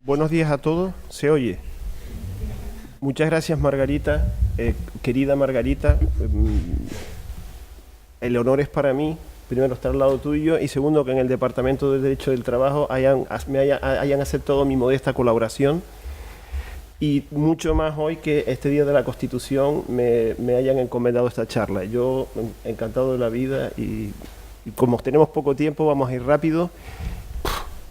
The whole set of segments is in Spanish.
Buenos días a todos. ¿Se oye? Muchas gracias, Margarita, querida Margarita. El honor es para mí, primero, estar al lado tuyo y segundo, que en el Departamento de Derecho del Trabajo hayan aceptado mi modesta colaboración y mucho más hoy que este Día de la Constitución me hayan encomendado esta charla. Yo encantado de la vida y como tenemos poco tiempo, vamos a ir rápido.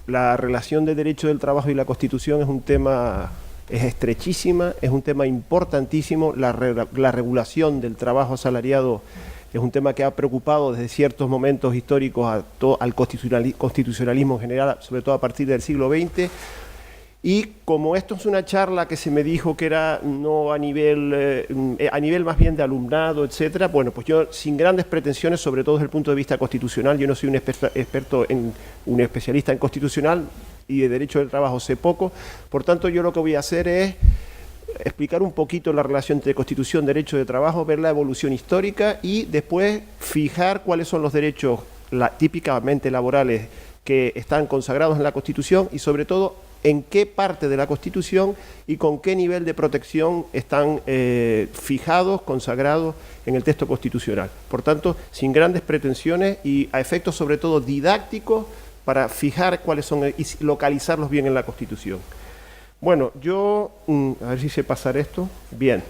La relación de derecho del trabajo y la Constitución es un tema, es estrechísima, es un tema importantísimo. La regulación del trabajo asalariado es un tema que ha preocupado desde ciertos momentos históricos al constitucionalismo en general, sobre todo a partir del siglo XX. Y como esto es una charla que se me dijo que era no a nivel más bien de alumnado, etcétera, bueno, pues yo sin grandes pretensiones, sobre todo desde el punto de vista constitucional, yo no soy un un especialista en constitucional y de derecho del trabajo sé poco, por tanto yo lo que voy a hacer es explicar un poquito la relación entre Constitución, derecho de trabajo, ver la evolución histórica y después fijar cuáles son los derechos típicamente laborales que están consagrados en la Constitución y sobre todo en qué parte de la Constitución y con qué nivel de protección están fijados, consagrados en el texto constitucional. Por tanto, sin grandes pretensiones y a efectos sobre todo didácticos para fijar cuáles son y localizarlos bien en la Constitución. Bueno, yo, a ver si sé pasar esto. Bien.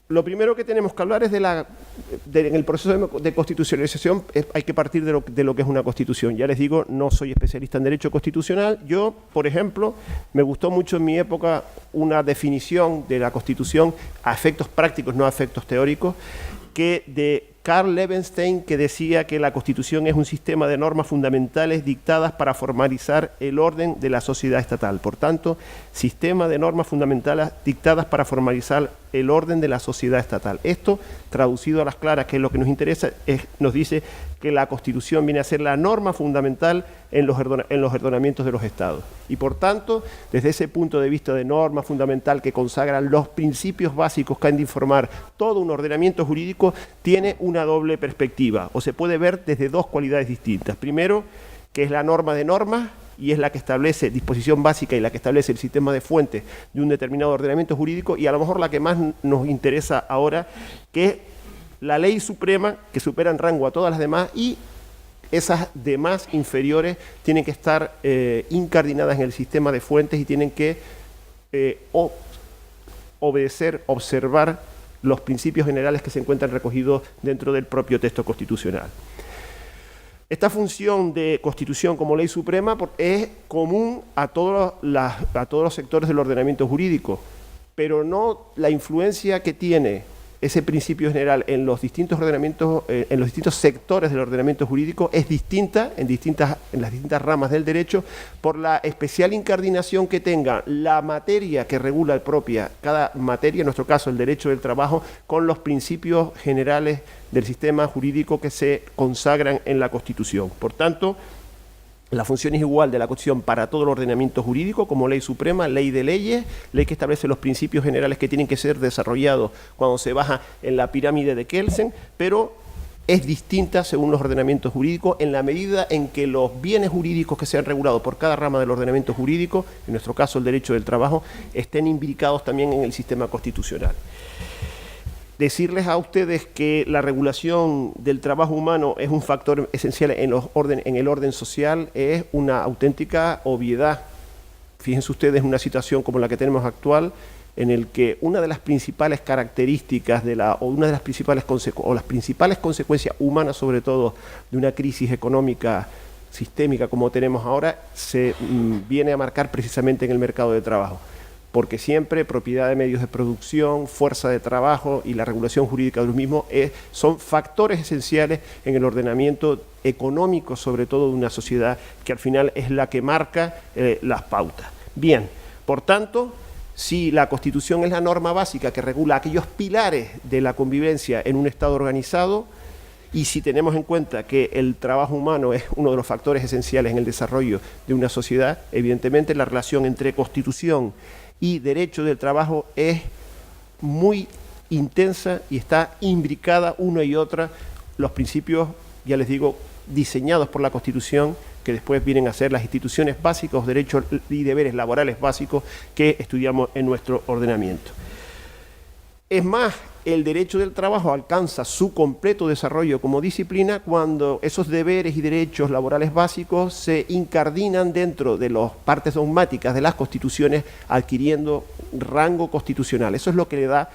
Lo primero que tenemos que hablar es en el proceso de constitucionalización hay que partir de lo que es una constitución. Ya les digo, no soy especialista en derecho constitucional. Yo, por ejemplo, me gustó mucho en mi época una definición de la Constitución a efectos prácticos, no a efectos teóricos, que de Karl Levenstein, que decía que la Constitución es un sistema de normas fundamentales dictadas para formalizar el orden de la sociedad estatal. Por tanto, sistema de normas fundamentales dictadas para formalizar el orden de la sociedad estatal. Esto, traducido a las claras, que es lo que nos interesa, nos dice que la Constitución viene a ser la norma fundamental en los ordenamientos de los estados. Y por tanto, desde ese punto de vista de norma fundamental que consagra los principios básicos que han de informar todo un ordenamiento jurídico, tiene una doble perspectiva, o se puede ver desde dos cualidades distintas. Primero, que es la norma de normas, y es la que establece disposición básica y la que establece el sistema de fuentes de un determinado ordenamiento jurídico, y a lo mejor la que más nos interesa ahora, que es la ley suprema, que supera en rango a todas las demás, y esas demás inferiores tienen que estar incardinadas en el sistema de fuentes y tienen que obedecer, observar los principios generales que se encuentran recogidos dentro del propio texto constitucional. Esta función de Constitución como ley suprema es común a todos los sectores del ordenamiento jurídico, pero no la influencia que tiene ese principio general en los distintos ordenamientos, en los distintos sectores del ordenamiento jurídico es distinta en las distintas ramas del derecho por la especial incardinación que tenga la materia que regula cada materia, en nuestro caso el derecho del trabajo, con los principios generales del sistema jurídico que se consagran en la Constitución. Por tanto, la función es igual de la Constitución para todo el ordenamiento jurídico como ley suprema, ley de leyes, ley que establece los principios generales que tienen que ser desarrollados cuando se baja en la pirámide de Kelsen, pero es distinta según los ordenamientos jurídicos en la medida en que los bienes jurídicos que sean regulados por cada rama del ordenamiento jurídico, en nuestro caso el derecho del trabajo, estén imbricados también en el sistema constitucional. Decirles a ustedes que la regulación del trabajo humano es un factor esencial en el orden social es una auténtica obviedad. Fíjense ustedes en una situación como la que tenemos actual, en el que una de las principales características las principales consecuencias humanas, sobre todo de una crisis económica sistémica como tenemos ahora, se viene a marcar precisamente en el mercado de trabajo. Porque siempre propiedad de medios de producción, fuerza de trabajo y la regulación jurídica de los mismos son factores esenciales en el ordenamiento económico, sobre todo de una sociedad que al final es la que marca las pautas. Bien, por tanto, si la Constitución es la norma básica que regula aquellos pilares de la convivencia en un Estado organizado, y si tenemos en cuenta que el trabajo humano es uno de los factores esenciales en el desarrollo de una sociedad, evidentemente la relación entre Constitución y derecho del trabajo es muy intensa y está imbricada una y otra los principios, ya les digo, diseñados por la Constitución, que después vienen a ser las instituciones básicas, derechos y deberes laborales básicos que estudiamos en nuestro ordenamiento. Es más, el derecho del trabajo alcanza su completo desarrollo como disciplina cuando esos deberes y derechos laborales básicos se incardinan dentro de las partes dogmáticas de las constituciones, adquiriendo rango constitucional. Eso es lo que le da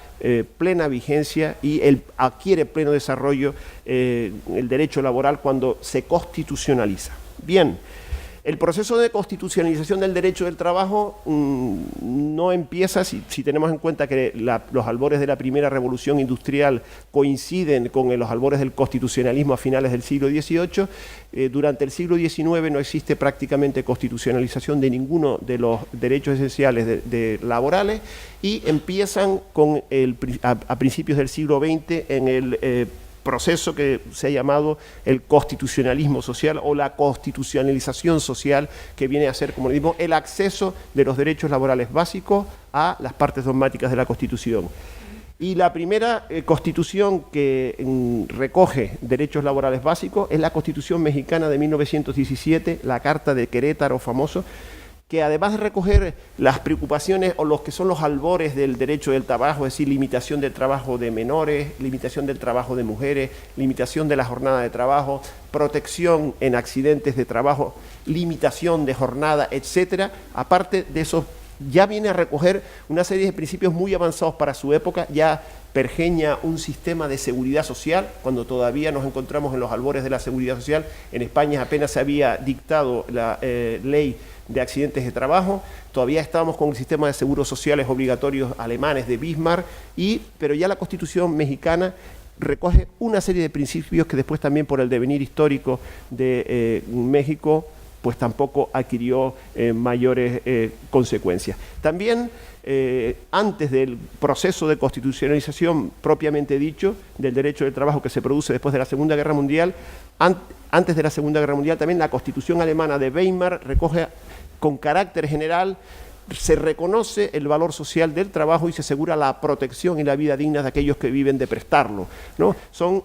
plena vigencia y adquiere pleno desarrollo el derecho laboral cuando se constitucionaliza. Bien. El proceso de constitucionalización del derecho del trabajo no empieza, si tenemos en cuenta que los albores de la primera revolución industrial coinciden con los albores del constitucionalismo a finales del siglo XVIII, durante el siglo XIX no existe prácticamente constitucionalización de ninguno de los derechos esenciales laborales y empiezan a principios del siglo XX en el proceso que se ha llamado el constitucionalismo social o la constitucionalización social, que viene a ser, como le digo, el acceso de los derechos laborales básicos a las partes dogmáticas de la Constitución. Y la primera constitución que recoge derechos laborales básicos es la Constitución Mexicana de 1917, la Carta de Querétaro famoso, que además de recoger las preocupaciones o los que son los albores del derecho del trabajo, es decir, limitación del trabajo de menores, limitación del trabajo de mujeres, limitación de la jornada de trabajo, protección en accidentes de trabajo, limitación de jornada, etcétera, aparte de eso, ya viene a recoger una serie de principios muy avanzados para su época, ya pergeña un sistema de seguridad social, cuando todavía nos encontramos en los albores de la seguridad social. En España apenas se había dictado la ley de accidentes de trabajo, todavía estábamos con el sistema de seguros sociales obligatorios alemanes de Bismarck, pero ya la Constitución mexicana recoge una serie de principios que después también por el devenir histórico de México pues tampoco adquirió mayores consecuencias. También antes del proceso de constitucionalización propiamente dicho del derecho del trabajo que se produce después de la Segunda Guerra Mundial, antes de la Segunda Guerra Mundial también la Constitución alemana de Weimar recoge con carácter general, se reconoce el valor social del trabajo y se asegura la protección y la vida digna de aquellos que viven de prestarlo, ¿no? Son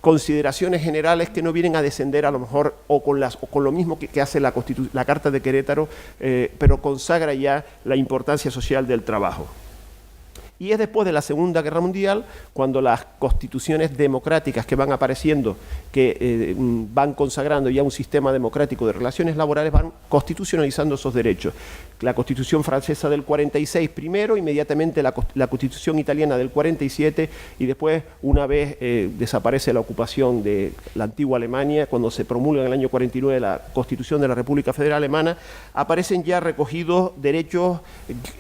consideraciones generales que no vienen a descender a lo mejor o con lo mismo que hace la Carta de Querétaro, pero consagra ya la importancia social del trabajo. Y es después de la Segunda Guerra Mundial cuando las constituciones democráticas que van apareciendo, que van consagrando ya un sistema democrático de relaciones laborales, van constitucionalizando esos derechos. La Constitución francesa del 46 primero, inmediatamente la Constitución italiana del 47 y después, una vez desaparece la ocupación de la antigua Alemania, cuando se promulga en el año 49 la Constitución de la República Federal Alemana, aparecen ya recogidos derechos,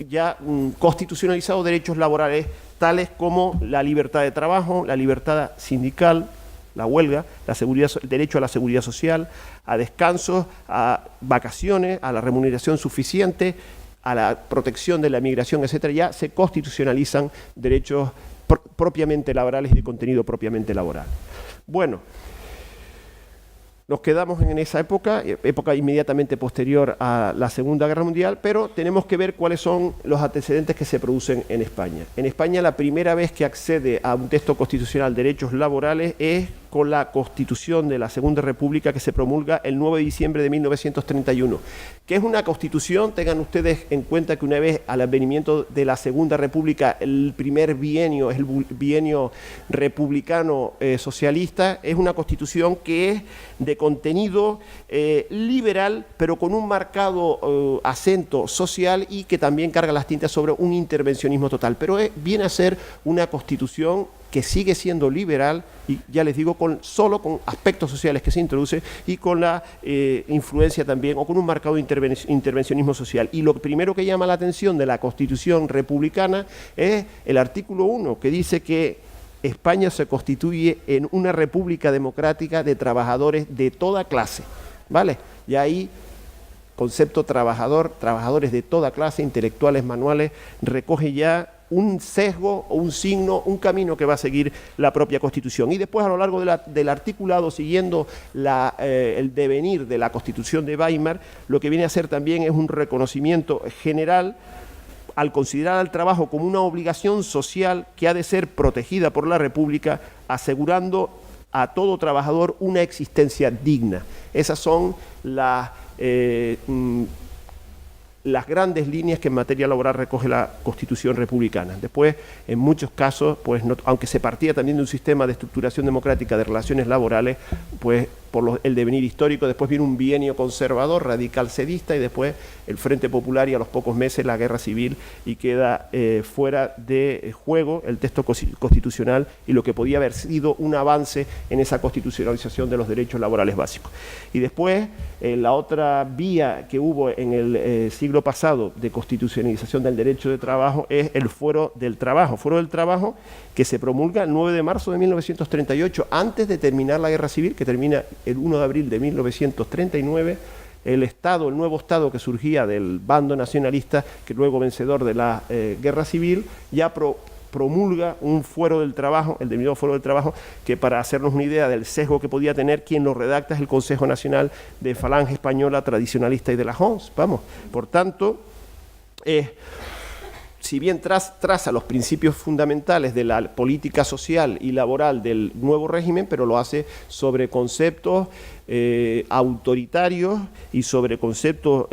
ya constitucionalizados derechos laborales tales como la libertad de trabajo, la libertad sindical, la huelga, el derecho a la seguridad social, a descansos, a vacaciones, a la remuneración suficiente, a la protección de la migración, etcétera. Ya se constitucionalizan derechos propiamente laborales y de contenido propiamente laboral. Bueno, nos quedamos en esa época inmediatamente posterior a la Segunda Guerra Mundial, pero tenemos que ver cuáles son los antecedentes que se producen en España. En España la primera vez que accede a un texto constitucional derechos laborales es con la Constitución de la Segunda República que se promulga el 9 de diciembre de 1931. ¿Qué es una Constitución? Tengan ustedes en cuenta que una vez al advenimiento de la Segunda República, el primer bienio es el bienio republicano socialista, es una Constitución que es de contenido liberal, pero con un marcado acento social y que también carga las tintas sobre un intervencionismo total. Pero viene a ser una Constitución que sigue siendo liberal y ya les digo, solo con aspectos sociales que se introduce y con la influencia también o con un marcado intervencionismo social. Y lo primero que llama la atención de la Constitución republicana es el artículo 1, que dice que España se constituye en una república democrática de trabajadores de toda clase, ¿vale? Y ahí concepto trabajadores de toda clase, intelectuales, manuales, recoge ya un sesgo o un signo, un camino que va a seguir la propia Constitución. Y después, a lo largo del articulado, siguiendo el devenir de la Constitución de Weimar, lo que viene a ser también es un reconocimiento general al considerar al trabajo como una obligación social que ha de ser protegida por la República, asegurando a todo trabajador una existencia digna. Esas son las grandes líneas que en materia laboral recoge la Constitución republicana. Después, en muchos casos, pues no, aunque se partía también de un sistema de estructuración democrática de relaciones laborales, pues por el devenir histórico, después viene un bienio conservador, radical cedista, y después el Frente Popular, y a los pocos meses la Guerra Civil, y queda fuera de juego el texto constitucional y lo que podía haber sido un avance en esa constitucionalización de los derechos laborales básicos. Y después, la otra vía que hubo en el siglo pasado de constitucionalización del derecho de trabajo es el Fuero del Trabajo, que se promulga el 9 de marzo de 1938, antes de terminar la Guerra Civil, que termina el 1 de abril de 1939. El nuevo Estado que surgía del bando nacionalista, que luego vencedor de la Guerra Civil, ya promulga un fuero del trabajo, el denominado fuero del trabajo, que, para hacernos una idea del sesgo que podía tener, quien lo redacta es el Consejo Nacional de Falange Española Tradicionalista y de la JONS. Por tanto, si bien traza los principios fundamentales de la política social y laboral del nuevo régimen, pero lo hace sobre conceptos autoritarios y sobre conceptos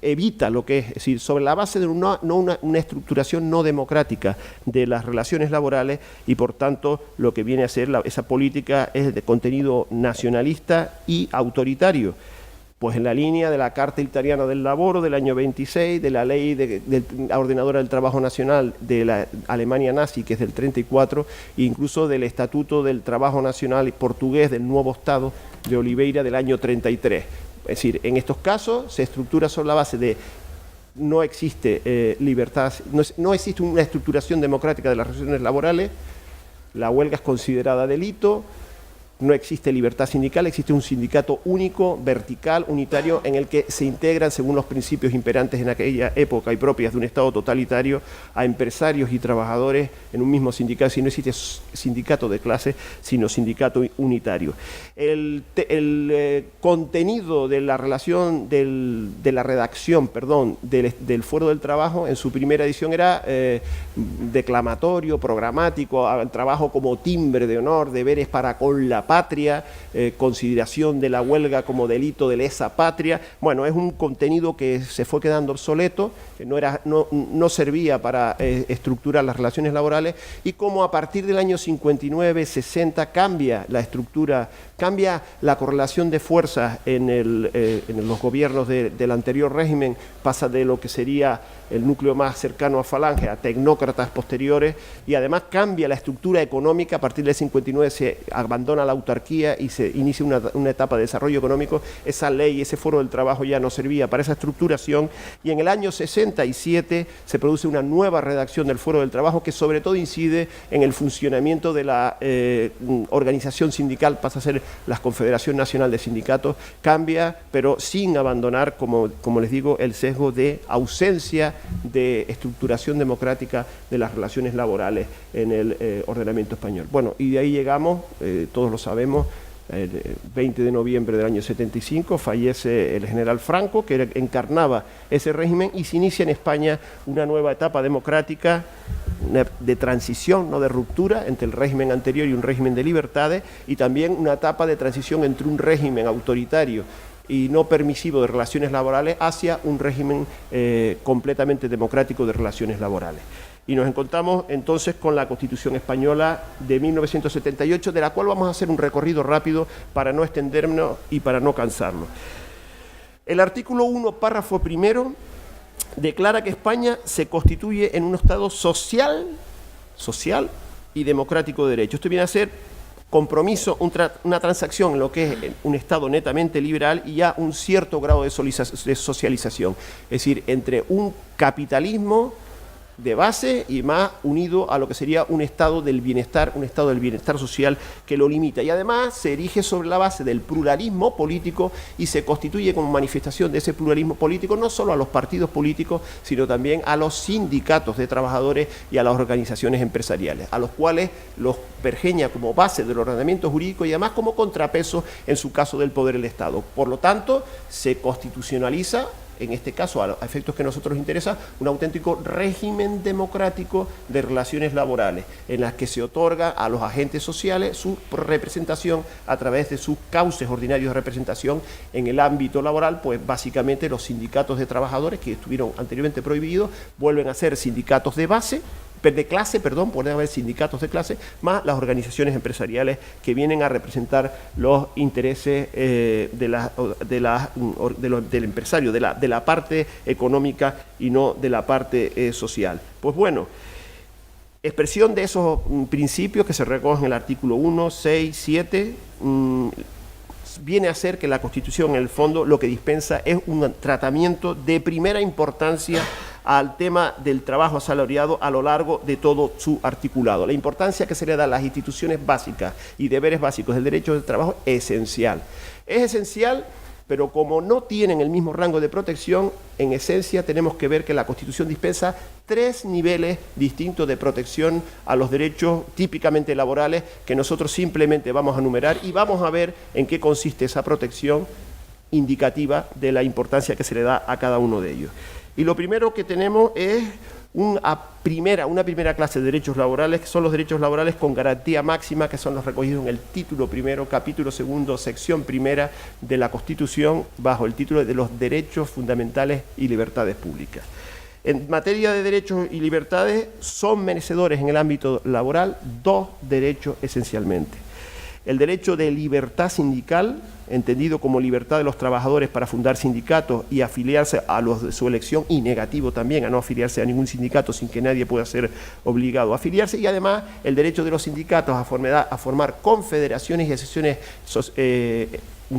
evita lo que es decir, sobre la base de una estructuración no democrática de las relaciones laborales, y por tanto lo que viene a ser esa política es de contenido nacionalista y autoritario, pues en la línea de la Carta Italiana del Lavoro del año 26, de la ley ordenadora del trabajo nacional de la Alemania nazi, que es del 34, e incluso del Estatuto del Trabajo Nacional portugués del nuevo Estado de Oliveira del año 33. Es decir, en estos casos se estructura sobre la base de no existe libertad, no existe una estructuración democrática de las relaciones laborales, la huelga es considerada delito, no existe libertad sindical, existe un sindicato único, vertical, unitario, en el que se integran, según los principios imperantes en aquella época y propias de un Estado totalitario, a empresarios y trabajadores en un mismo sindicato. Si no existe sindicato de clase, sino sindicato unitario. El contenido de la relación de la redacción, del Fuero del Trabajo, en su primera edición era declamatorio, programático, al trabajo como timbre de honor, deberes para con la patria, consideración de la huelga como delito de lesa patria. Bueno, es un contenido que se fue quedando obsoleto, que no servía para estructurar las relaciones laborales, y como a partir del año 59, 60 cambia la estructura, cambia la correlación de fuerzas en los gobiernos del anterior régimen, pasa de lo que sería el núcleo más cercano a Falange a tecnócratas posteriores, y además cambia la estructura económica. A partir del 59 se abandona la autarquía y se inicia una etapa de desarrollo económico. Esa ley, ese Foro del Trabajo ya no servía para esa estructuración, y en el año 67 se produce una nueva redacción del Foro del Trabajo, que sobre todo incide en el funcionamiento de la organización sindical, pasa a ser la Confederación Nacional de Sindicatos, cambia, pero sin abandonar, como les digo, el sesgo de ausencia de estructuración democrática de las relaciones laborales en el ordenamiento español. Bueno, y de ahí llegamos, todos lo sabemos, el 20 de noviembre del año 75 fallece el general Franco, que encarnaba ese régimen, y se inicia en España una nueva etapa democrática de transición, no de ruptura, entre el régimen anterior y un régimen de libertades, y también una etapa de transición entre un régimen autoritario y no permisivo de relaciones laborales hacia un régimen completamente democrático de relaciones laborales. Y nos encontramos entonces con la Constitución Española de 1978, de la cual vamos a hacer un recorrido rápido para no extendernos y para no cansarnos. El artículo 1, párrafo primero, declara que España se constituye en un Estado social y democrático de derecho. Esto viene a ser compromiso, una transacción en lo que es un Estado netamente liberal y ya un cierto grado de socialización. Es decir, entre un capitalismo de base y más unido a lo que sería un estado del bienestar social que lo limita, y además se erige sobre la base del pluralismo político y se constituye como manifestación de ese pluralismo político no solo a los partidos políticos, sino también a los sindicatos de trabajadores y a las organizaciones empresariales, a los cuales los pergeña como base del ordenamiento jurídico y además como contrapeso en su caso del poder del Estado. Por lo tanto, se constitucionaliza en este caso, a los efectos que a nosotros nos interesa, un auténtico régimen democrático de relaciones laborales, en las que se otorga a los agentes sociales su representación a través de sus cauces ordinarios de representación en el ámbito laboral. Pues básicamente los sindicatos de trabajadores, que estuvieron anteriormente prohibidos, vuelven a ser sindicatos de clase, pueden haber sindicatos de clase, más las organizaciones empresariales que vienen a representar los intereses del empresario, de la parte económica y no de la parte social. Pues bueno, expresión de esos principios que se recogen en el artículo 1, 6, 7, viene a ser que la Constitución, en el fondo, lo que dispensa es un tratamiento de primera importancia al tema del trabajo asalariado a lo largo de todo su articulado. La importancia que se le da a las instituciones básicas y deberes básicos del derecho del trabajo es esencial. Es esencial, pero como no tienen el mismo rango de protección, en esencia tenemos que ver que la Constitución dispensa 3 niveles distintos de protección a los derechos típicamente laborales, que nosotros simplemente vamos a enumerar y vamos a ver en qué consiste esa protección indicativa de la importancia que se le da a cada uno de ellos. Y lo primero que tenemos es una primera clase de derechos laborales, que son los derechos laborales con garantía máxima, que son los recogidos en el título primero, capítulo segundo, sección primera de la Constitución, bajo el título de los derechos fundamentales y libertades públicas. En materia de derechos y libertades, son merecedores en el ámbito laboral 2 derechos esencialmente. El derecho de libertad sindical, entendido como libertad de los trabajadores para fundar sindicatos y afiliarse a los de su elección, y negativo también a no afiliarse a ningún sindicato sin que nadie pueda ser obligado a afiliarse, y además el derecho de los sindicatos a formar confederaciones y asociaciones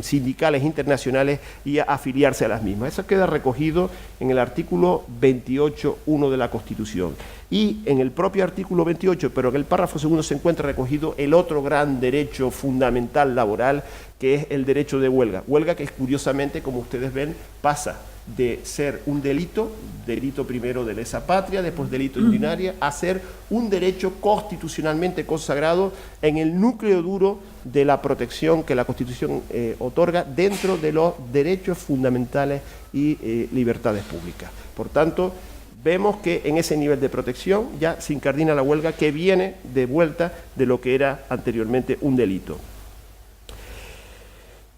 sindicales internacionales y a afiliarse a las mismas. Eso queda recogido en el artículo 28.1 de la Constitución. Y en el propio artículo 28, pero en el párrafo segundo, se encuentra recogido el otro gran derecho fundamental laboral, que es el derecho de huelga. Huelga que, curiosamente, como ustedes ven, pasa de ser un delito primero de lesa patria, después delito ordinario, a ser un derecho constitucionalmente consagrado en el núcleo duro de la protección que la Constitución otorga dentro de los derechos fundamentales y libertades públicas. Por tanto, vemos que en ese nivel de protección ya se incardina la huelga, que viene de vuelta de lo que era anteriormente un delito.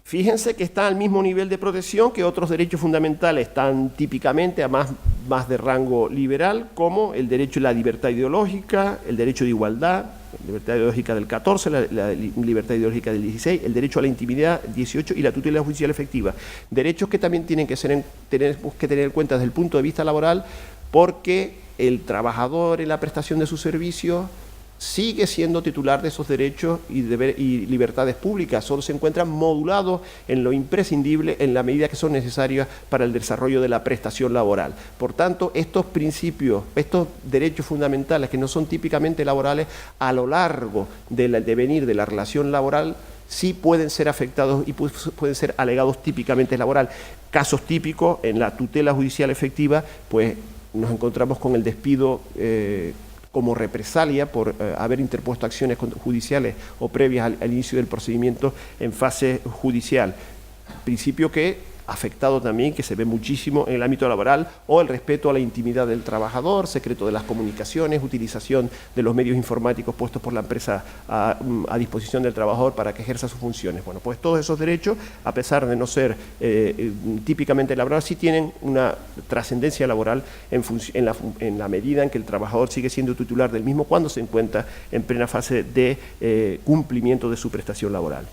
Fíjense que está al mismo nivel de protección que otros derechos fundamentales, tan típicamente a más de rango liberal, como el derecho a la libertad ideológica, el derecho de igualdad, la libertad ideológica del 14, la libertad ideológica del 16, el derecho a la intimidad 18 y la tutela judicial efectiva. Derechos que también tenemos que tener en cuenta desde el punto de vista laboral, porque el trabajador en la prestación de sus servicios sigue siendo titular de esos derechos y libertades públicas, solo se encuentran modulados en lo imprescindible en la medida que son necesarias para el desarrollo de la prestación laboral. Por tanto, estos principios, estos derechos fundamentales que no son típicamente laborales, a lo largo del devenir de la relación laboral, sí pueden ser afectados y pueden ser alegados típicamente laboral. Casos típicos, en la tutela judicial efectiva, pues nos encontramos con el despido como represalia por haber interpuesto acciones judiciales o previas al inicio del procedimiento en fase judicial. Principio que afectado también, que se ve muchísimo en el ámbito laboral, o el respeto a la intimidad del trabajador, secreto de las comunicaciones, utilización de los medios informáticos puestos por la empresa a disposición del trabajador para que ejerza sus funciones. Bueno, pues todos esos derechos, a pesar de no ser típicamente laborales, sí tienen una trascendencia laboral en la medida en que el trabajador sigue siendo titular del mismo cuando se encuentra en plena fase de cumplimiento de su prestación laboral.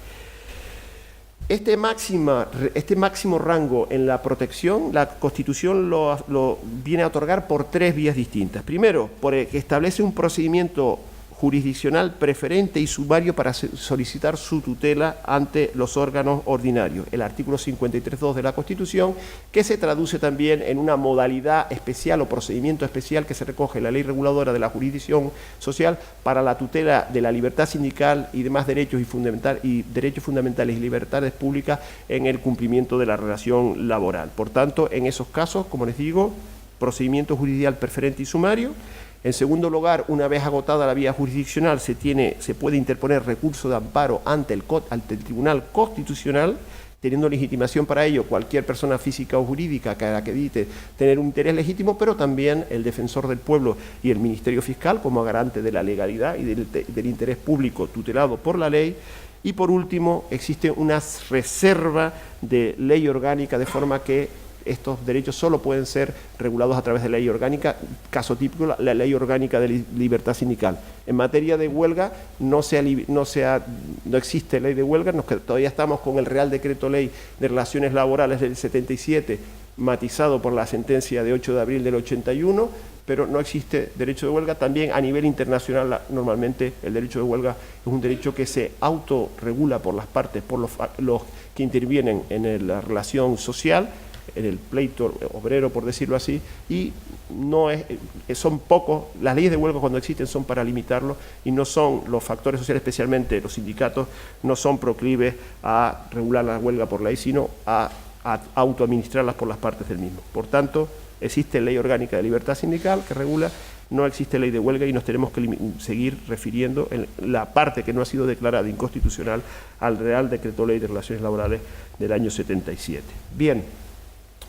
Este máximo rango en la protección, la Constitución lo viene a otorgar por 3 vías distintas. Primero, porque establece un procedimiento jurisdiccional preferente y sumario para solicitar su tutela ante los órganos ordinarios, el artículo 53.2 de la Constitución, que se traduce también en una modalidad especial o procedimiento especial que se recoge en la ley reguladora de la jurisdicción social para la tutela de la libertad sindical y demás derechos fundamentales y libertades públicas en el cumplimiento de la relación laboral. Por tanto, en esos casos, como les digo, procedimiento judicial preferente y sumario. En segundo lugar, una vez agotada la vía jurisdiccional, se puede interponer recurso de amparo ante el Tribunal Constitucional, teniendo legitimación para ello cualquier persona física o jurídica que acredite tener un interés legítimo, pero también el defensor del pueblo y el Ministerio Fiscal como garante de la legalidad y del interés público tutelado por la ley. Y por último, existe una reserva de ley orgánica, de forma que estos derechos solo pueden ser regulados a través de ley orgánica, caso típico, la ley orgánica de libertad sindical. En materia de huelga no existe ley de huelga, todavía estamos con el Real Decreto Ley de Relaciones Laborales del 77, matizado por la sentencia de 8 de abril del 81, pero no existe derecho de huelga. También a nivel internacional, normalmente el derecho de huelga es un derecho que se autorregula por las partes, por los que intervienen en la relación social, en el pleito obrero, por decirlo así, y son pocos, las leyes de huelga cuando existen son para limitarlo, y no son los factores sociales, especialmente los sindicatos, no son proclives a regular la huelga por ley, sino a autoadministrarlas por las partes del mismo. Por tanto, existe ley orgánica de libertad sindical que regula, no existe ley de huelga, y nos tenemos que seguir refiriendo en la parte que no ha sido declarada inconstitucional al Real Decreto Ley de Relaciones Laborales del año 77. Bien,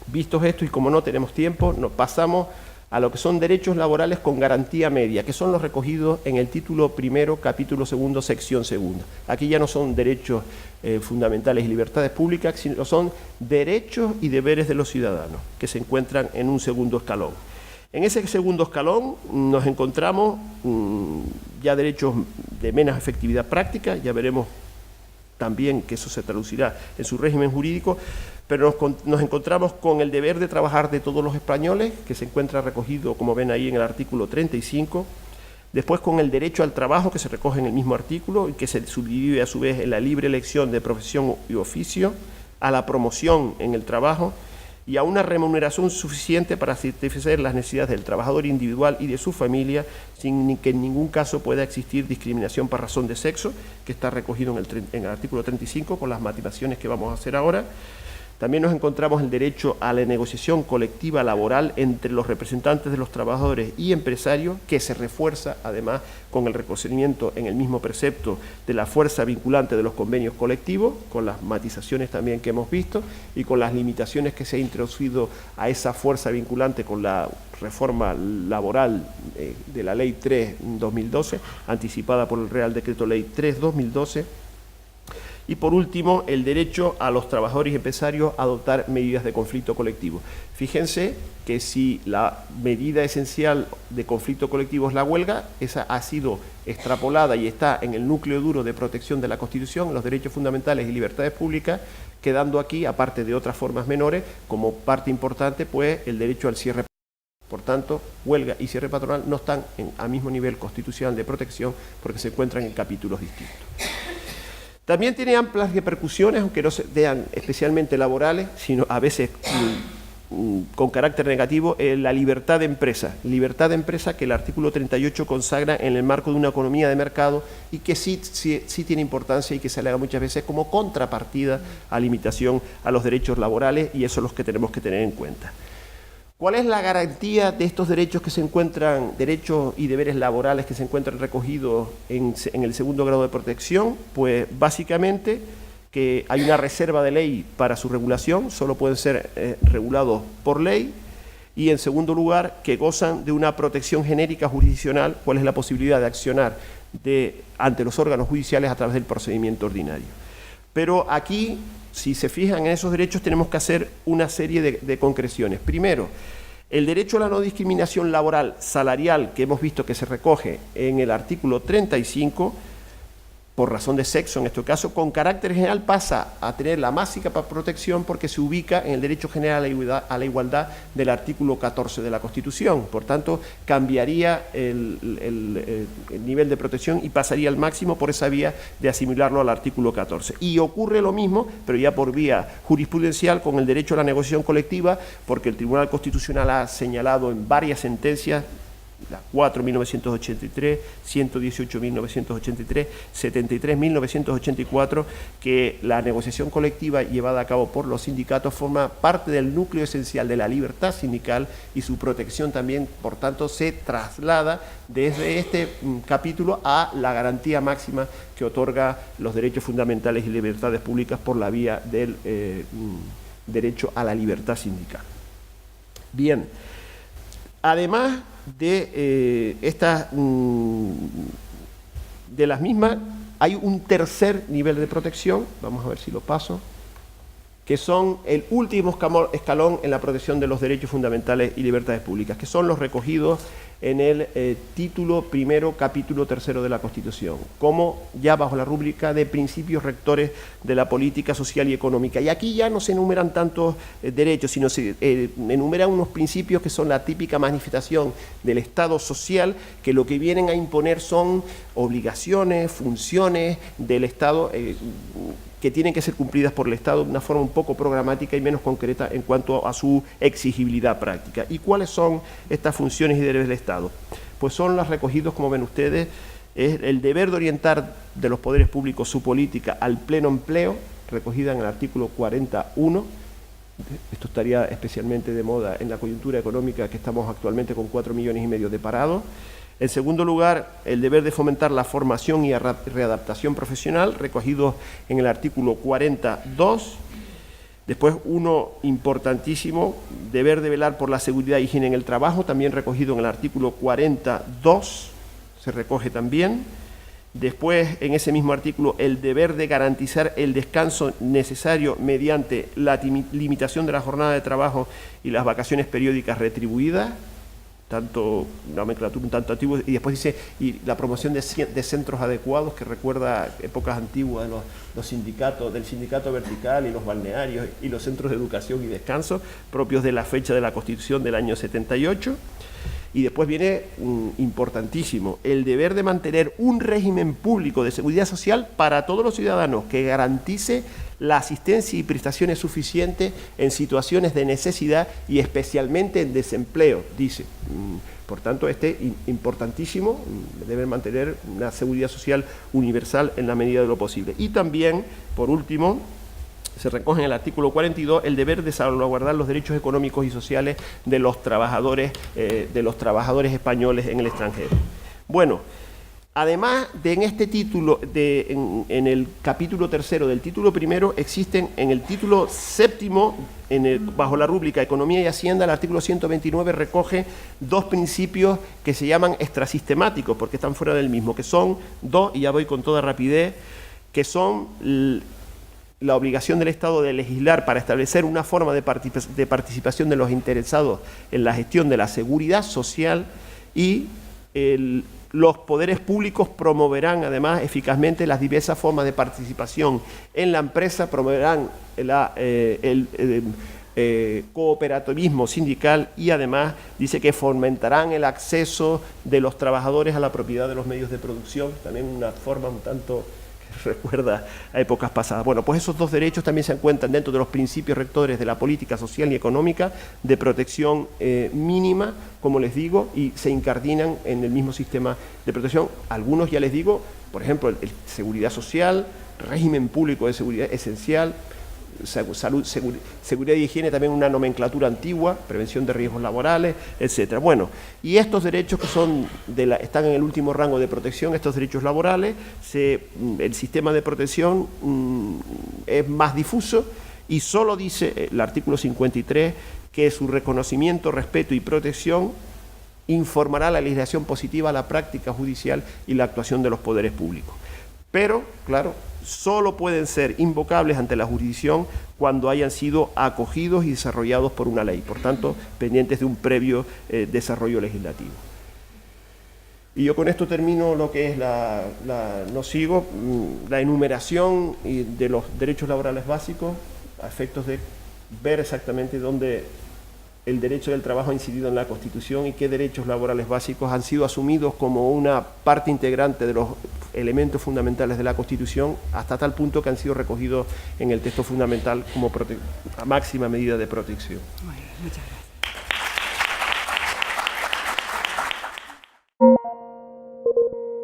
vistos esto, y como no tenemos tiempo, nos pasamos a lo que son derechos laborales con garantía media, que son los recogidos en el título primero, capítulo segundo, sección segunda. Aquí ya no son derechos fundamentales y libertades públicas, sino son derechos y deberes de los ciudadanos, que se encuentran en un segundo escalón. En ese segundo escalón nos encontramos ya derechos de menos efectividad práctica, ya veremos también que eso se traducirá en su régimen jurídico, pero nos encontramos con el deber de trabajar de todos los españoles, que se encuentra recogido, como ven ahí, en el artículo 35, después con el derecho al trabajo, que se recoge en el mismo artículo y que se subdivide a su vez en la libre elección de profesión y oficio, a la promoción en el trabajo y a una remuneración suficiente para satisfacer las necesidades del trabajador individual y de su familia, sin que en ningún caso pueda existir discriminación por razón de sexo, que está recogido en el artículo 35, con las matizaciones que vamos a hacer ahora. También nos encontramos el derecho a la negociación colectiva laboral entre los representantes de los trabajadores y empresarios, que se refuerza además con el reconocimiento en el mismo precepto de la fuerza vinculante de los convenios colectivos, con las matizaciones también que hemos visto y con las limitaciones que se ha introducido a esa fuerza vinculante con la reforma laboral de la Ley 3/2012, anticipada por el Real Decreto Ley 3/2012. Y por último, el derecho a los trabajadores y empresarios a adoptar medidas de conflicto colectivo. Fíjense que si la medida esencial de conflicto colectivo es la huelga, esa ha sido extrapolada y está en el núcleo duro de protección de la Constitución, los derechos fundamentales y libertades públicas, quedando aquí, aparte de otras formas menores, como parte importante, pues el derecho al cierre. Por tanto, huelga y cierre patronal no están al mismo nivel constitucional de protección porque se encuentran en capítulos distintos. También tiene amplias repercusiones, aunque no sean especialmente laborales, sino a veces con carácter negativo, la libertad de empresa. Libertad de empresa que el artículo 38 consagra en el marco de una economía de mercado y que sí tiene importancia y que se alega muchas veces como contrapartida a limitación a los derechos laborales, y eso es lo que tenemos que tener en cuenta. ¿Cuál es la garantía de estos derechos que se encuentran, derechos y deberes laborales que se encuentran recogidos en el segundo grado de protección? Pues básicamente que hay una reserva de ley para su regulación, solo pueden ser regulados por ley, y en segundo lugar que gozan de una protección genérica jurisdiccional, cuál es la posibilidad de accionar ante los órganos judiciales a través del procedimiento ordinario. Pero aquí, si se fijan en esos derechos, tenemos que hacer una serie de concreciones. Primero, el derecho a la no discriminación laboral salarial, que hemos visto que se recoge en el artículo 35, por razón de sexo en este caso, con carácter general pasa a tener la máxima protección porque se ubica en el derecho general a la igualdad del artículo 14 de la Constitución. Por tanto, cambiaría el nivel de protección y pasaría al máximo por esa vía de asimilarlo al artículo 14. Y ocurre lo mismo, pero ya por vía jurisprudencial, con el derecho a la negociación colectiva, porque el Tribunal Constitucional ha señalado en varias sentencias la 4.1983, 118.1983, 73.1984, que la negociación colectiva llevada a cabo por los sindicatos forma parte del núcleo esencial de la libertad sindical y su protección también, por tanto, se traslada desde este capítulo a la garantía máxima que otorga los derechos fundamentales y libertades públicas por la vía del derecho a la libertad sindical. Bien, además de de las mismas, hay un tercer nivel de protección, vamos a ver si lo paso, que son el último escalón en la protección de los derechos fundamentales y libertades públicas, que son los recogidos en el título primero, capítulo tercero de la Constitución, como ya bajo la rúbrica de principios rectores de la política social y económica. Y aquí ya no se enumeran tantos derechos, sino se enumeran unos principios que son la típica manifestación del Estado social, que lo que vienen a imponer son obligaciones, funciones del Estado, que tienen que ser cumplidas por el Estado de una forma un poco programática y menos concreta en cuanto a su exigibilidad práctica. ¿Y cuáles son estas funciones y deberes del Estado? Pues son las recogidos, como ven ustedes, es el deber de orientar de los poderes públicos su política al pleno empleo, recogida en el artículo 41. Esto estaría especialmente de moda en la coyuntura económica que estamos actualmente con 4,5 millones de parados. En segundo lugar, el deber de fomentar la formación y readaptación profesional, recogido en el artículo 42. Después, uno importantísimo, deber de velar por la seguridad e higiene en el trabajo, también recogido en el artículo 42, se recoge también. Después, en ese mismo artículo, el deber de garantizar el descanso necesario mediante la limitación de la jornada de trabajo y las vacaciones periódicas retribuidas, tanto nomenclatura un tanto antiguo, y después dice, y la promoción de centros adecuados, que recuerda épocas antiguas de los sindicatos, del sindicato vertical y los balnearios y los centros de educación y descanso, propios de la fecha de la Constitución del año 78. Y después viene importantísimo, el deber de mantener un régimen público de seguridad social para todos los ciudadanos que garantice la asistencia y prestaciones suficientes en situaciones de necesidad y especialmente en desempleo, dice. Por tanto, importantísimo, deben mantener una seguridad social universal en la medida de lo posible. Y también, por último, se recoge en el artículo 42 el deber de salvaguardar los derechos económicos y sociales de los trabajadores españoles en el extranjero. Bueno, además de en este título, en el capítulo tercero del título primero, existen en el título séptimo, bajo la rúbrica Economía y Hacienda, el artículo 129 recoge dos principios que se llaman extrasistemáticos, porque están fuera del mismo, que son dos, y ya voy con toda rapidez, que son la obligación del Estado de legislar para establecer una forma de participación de los interesados en la gestión de la seguridad social, y los poderes públicos promoverán además eficazmente las diversas formas de participación en la empresa, promoverán el cooperativismo sindical y además dice que fomentarán el acceso de los trabajadores a la propiedad de los medios de producción, también una forma un tanto recuerda a épocas pasadas. Bueno, pues esos dos derechos también se encuentran dentro de los principios rectores de la política social y económica de protección mínima, como les digo, y se incardinan en el mismo sistema de protección. Algunos, ya les digo, por ejemplo, seguridad social, régimen público de seguridad esencial, salud, seguridad y higiene, también una nomenclatura antigua, prevención de riesgos laborales, etcétera. Bueno, y estos derechos que están en el último rango de protección, estos derechos laborales, el sistema de protección es más difuso y solo dice el artículo 53 que su reconocimiento, respeto y protección informará la legislación positiva a la práctica judicial y la actuación de los poderes públicos. Pero, claro, solo pueden ser invocables ante la jurisdicción cuando hayan sido acogidos y desarrollados por una ley, por tanto, pendientes de un previo desarrollo legislativo. Y yo con esto termino lo que es la enumeración de los derechos laborales básicos, a efectos de ver exactamente dónde el derecho del trabajo ha incidido en la Constitución y qué derechos laborales básicos han sido asumidos como una parte integrante de los elementos fundamentales de la Constitución, hasta tal punto que han sido recogidos en el texto fundamental como máxima medida de protección. Bueno, muchas gracias. Gracias.